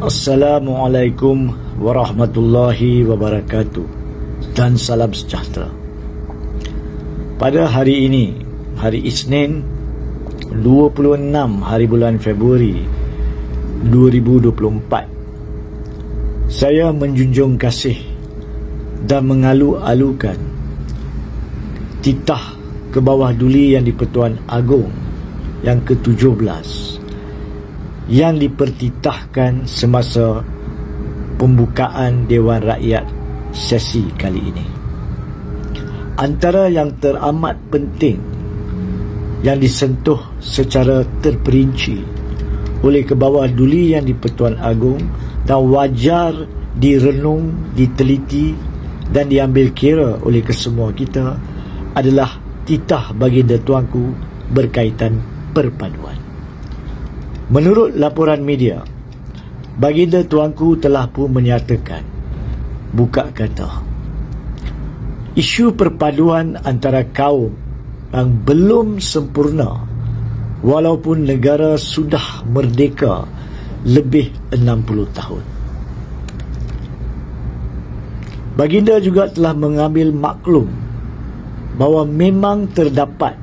Assalamualaikum warahmatullahi wabarakatuh dan salam sejahtera. Pada hari ini, hari Isnin 26 hari bulan Februari 2024, saya menjunjung kasih dan mengalu-alukan titah ke bawah duli Yang di-Pertuan Agong yang ke-17 yang dipertitahkan semasa pembukaan Dewan Rakyat sesi kali ini. Antara yang teramat penting yang disentuh secara terperinci oleh kebawah duli Yang di-Pertuan Agong dan wajar direnung, diteliti dan diambil kira oleh kesemua kita adalah titah baginda tuanku berkaitan perpaduan. Menurut laporan media, baginda tuanku telah pun menyatakan, buka kata, isu perpaduan antara kaum yang belum sempurna walaupun negara sudah merdeka lebih 60 tahun. Baginda juga telah mengambil maklum bahawa memang terdapat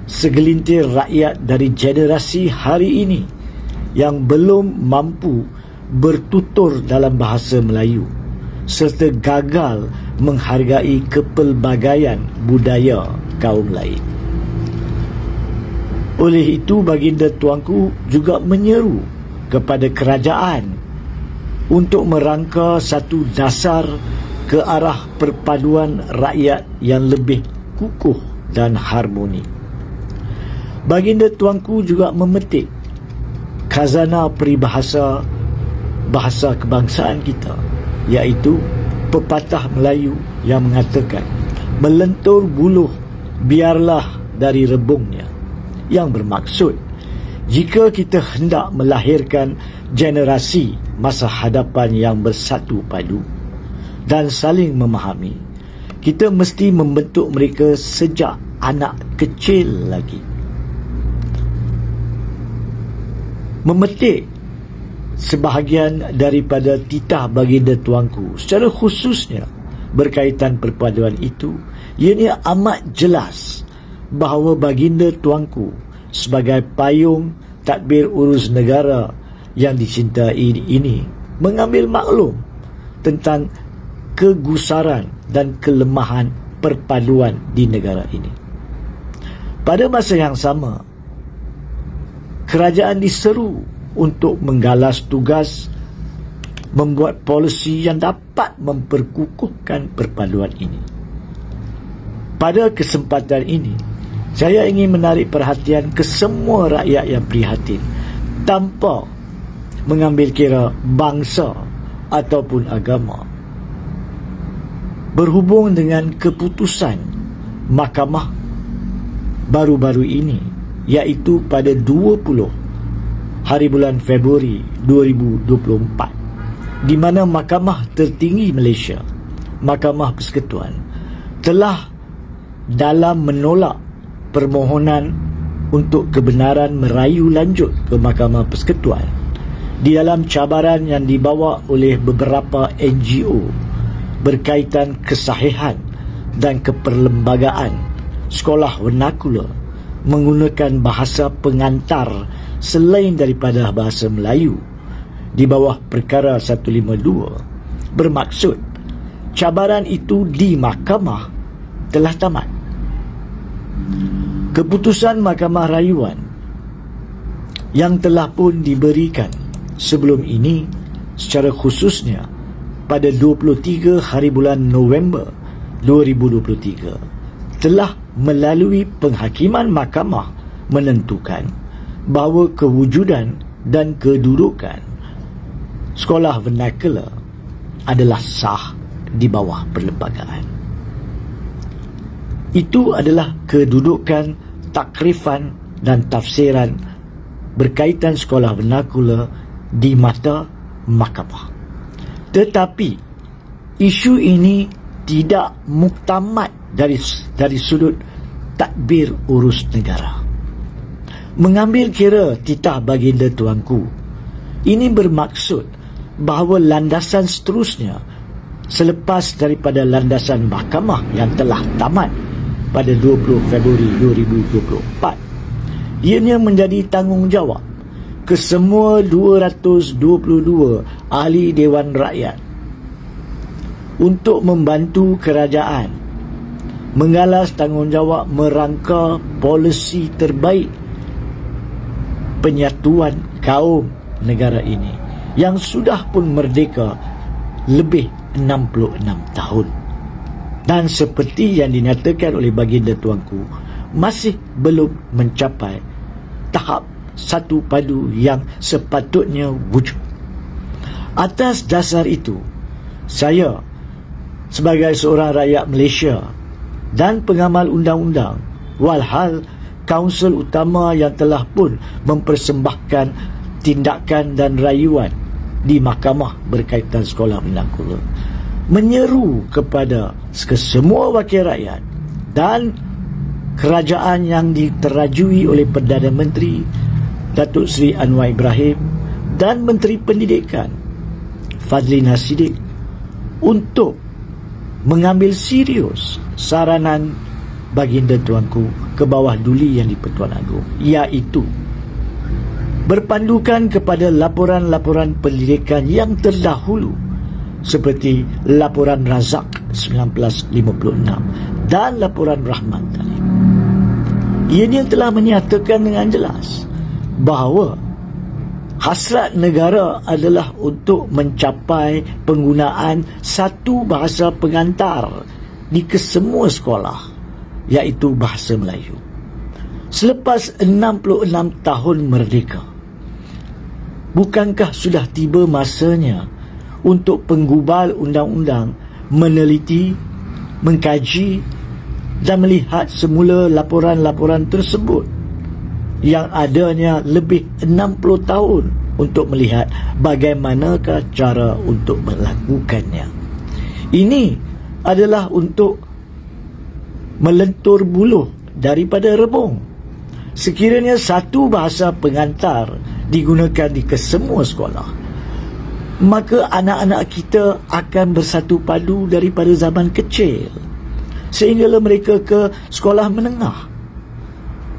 segelintir rakyat dari generasi hari ini yang belum mampu bertutur dalam bahasa Melayu serta gagal menghargai kepelbagaian budaya kaum lain. Oleh itu, baginda tuanku juga menyeru kepada kerajaan untuk merangka satu dasar ke arah perpaduan rakyat yang lebih kukuh dan harmoni. Baginda tuanku juga memetik khazanah peribahasa bahasa kebangsaan kita, iaitu pepatah Melayu yang mengatakan melentur buluh biarlah dari rebungnya, yang bermaksud jika kita hendak melahirkan generasi masa hadapan yang bersatu padu dan saling memahami, kita mesti membentuk mereka sejak anak kecil lagi. Memetik sebahagian daripada titah baginda tuanku, secara khususnya berkaitan perpaduan itu, ianya amat jelas bahawa baginda tuanku sebagai payung tadbir urus negara yang dicintai ini mengambil maklum tentang kegusaran dan kelemahan perpaduan di negara ini. Pada masa yang sama, kerajaan diseru untuk menggalas tugas membuat polisi yang dapat memperkukuhkan perpaduan ini. Pada kesempatan ini, saya ingin menarik perhatian ke semua rakyat yang prihatin tanpa mengambil kira bangsa ataupun agama, berhubung dengan keputusan mahkamah baru-baru ini, iaitu pada 20 hari bulan Februari 2024, di mana Mahkamah Tertinggi Malaysia, Mahkamah Persekutuan, telah dalam menolak permohonan untuk kebenaran merayu lanjut ke Mahkamah Persekutuan di dalam cabaran yang dibawa oleh beberapa NGO berkaitan kesahihan dan keperlembagaan sekolah vernakular menggunakan bahasa pengantar selain daripada bahasa Melayu di bawah perkara 152, bermaksud cabaran itu di mahkamah telah tamat. Keputusan Mahkamah Rayuan yang telah pun diberikan sebelum ini, secara khususnya pada 23 hari bulan November 2023, telah melalui penghakiman mahkamah menentukan bahawa kewujudan dan kedudukan sekolah vernacular adalah sah di bawah perlembagaan. Itu adalah kedudukan, takrifan dan tafsiran berkaitan sekolah vernacular di mata mahkamah. Tetapi isu ini tidak muktamad dari sudut tadbir urus negara. Mengambil kira titah baginda tuanku, ini bermaksud bahawa landasan seterusnya selepas daripada landasan mahkamah yang telah tamat pada 20 Februari 2024, ianya menjadi tanggungjawab kesemua 222 ahli Dewan Rakyat untuk membantu kerajaan mengalas tanggungjawab merangka polisi terbaik penyatuan kaum negara ini yang sudah pun merdeka lebih 66 tahun. Dan seperti yang dinyatakan oleh baginda tuanku, masih belum mencapai tahap satu padu yang sepatutnya wujud. Atas dasar itu, saya sebagai seorang rakyat Malaysia dan pengamal undang-undang, walhal Kaunsil Utama yang telah pun mempersembahkan tindakan dan rayuan di mahkamah berkaitan sekolah mendakula, menyeru kepada kesemua wakil rakyat dan kerajaan yang diterajui oleh Perdana Menteri Datuk Seri Anwar Ibrahim dan Menteri Pendidikan Fadlina Siddiq untuk mengambil serius saranan baginda tuanku ke bawah duli yang di-Pertuan Agong, iaitu berpandukan kepada laporan-laporan pendidikan yang terdahulu seperti laporan Razak 1956 dan laporan Rahman tadi. Ianya telah menyatakan dengan jelas bahawa hasrat negara adalah untuk mencapai penggunaan satu bahasa pengantar di kesemua sekolah, iaitu bahasa Melayu. Selepas 66 tahun merdeka, bukankah sudah tiba masanya untuk penggubal undang-undang meneliti, mengkaji dan melihat semula laporan-laporan tersebut yang adanya lebih 60 tahun untuk melihat bagaimanakah cara untuk melakukannya. Ini adalah untuk melentur buluh daripada rebung. Sekiranya satu bahasa pengantar digunakan di kesemua sekolah, maka anak-anak kita akan bersatu padu daripada zaman kecil sehinggalah mereka ke sekolah menengah,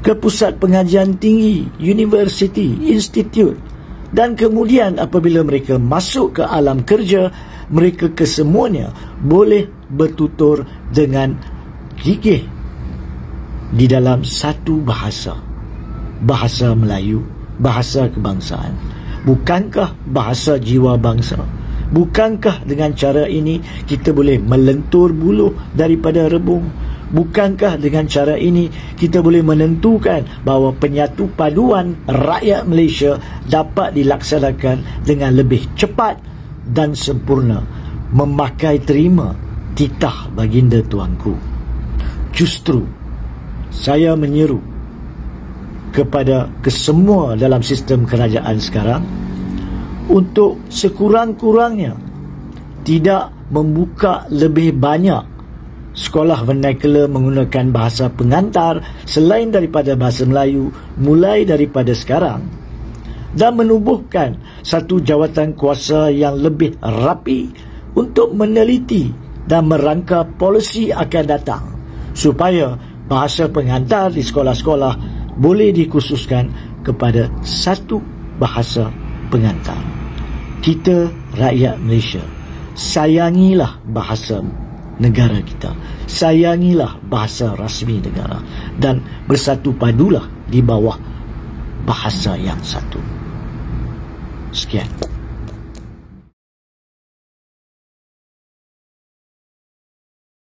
ke pusat pengajian tinggi, universiti, institut, dan kemudian apabila mereka masuk ke alam kerja, mereka kesemuanya boleh bertutur dengan gigih di dalam satu bahasa, bahasa Melayu, bahasa kebangsaan. Bukankah bahasa jiwa bangsa? Bukankah dengan cara ini kita boleh melentur buluh daripada rebung? Bukankah dengan cara ini kita boleh menentukan bahawa penyatu paduan rakyat Malaysia dapat dilaksanakan dengan lebih cepat dan sempurna, memakai terima titah baginda tuanku? Justru saya menyeru kepada kesemua dalam sistem kerajaan sekarang untuk sekurang-kurangnya tidak membuka lebih banyak sekolah vernacular menggunakan bahasa pengantar selain daripada bahasa Melayu mulai daripada sekarang, dan menubuhkan satu jawatan kuasa yang lebih rapi untuk meneliti dan merangka polisi akan datang supaya bahasa pengantar di sekolah-sekolah boleh dikhususkan kepada satu bahasa pengantar. Kita rakyat Malaysia, sayangilah bahasa negara kita, sayangilah bahasa rasmi negara, dan bersatu padulah di bawah bahasa yang satu. Sekian.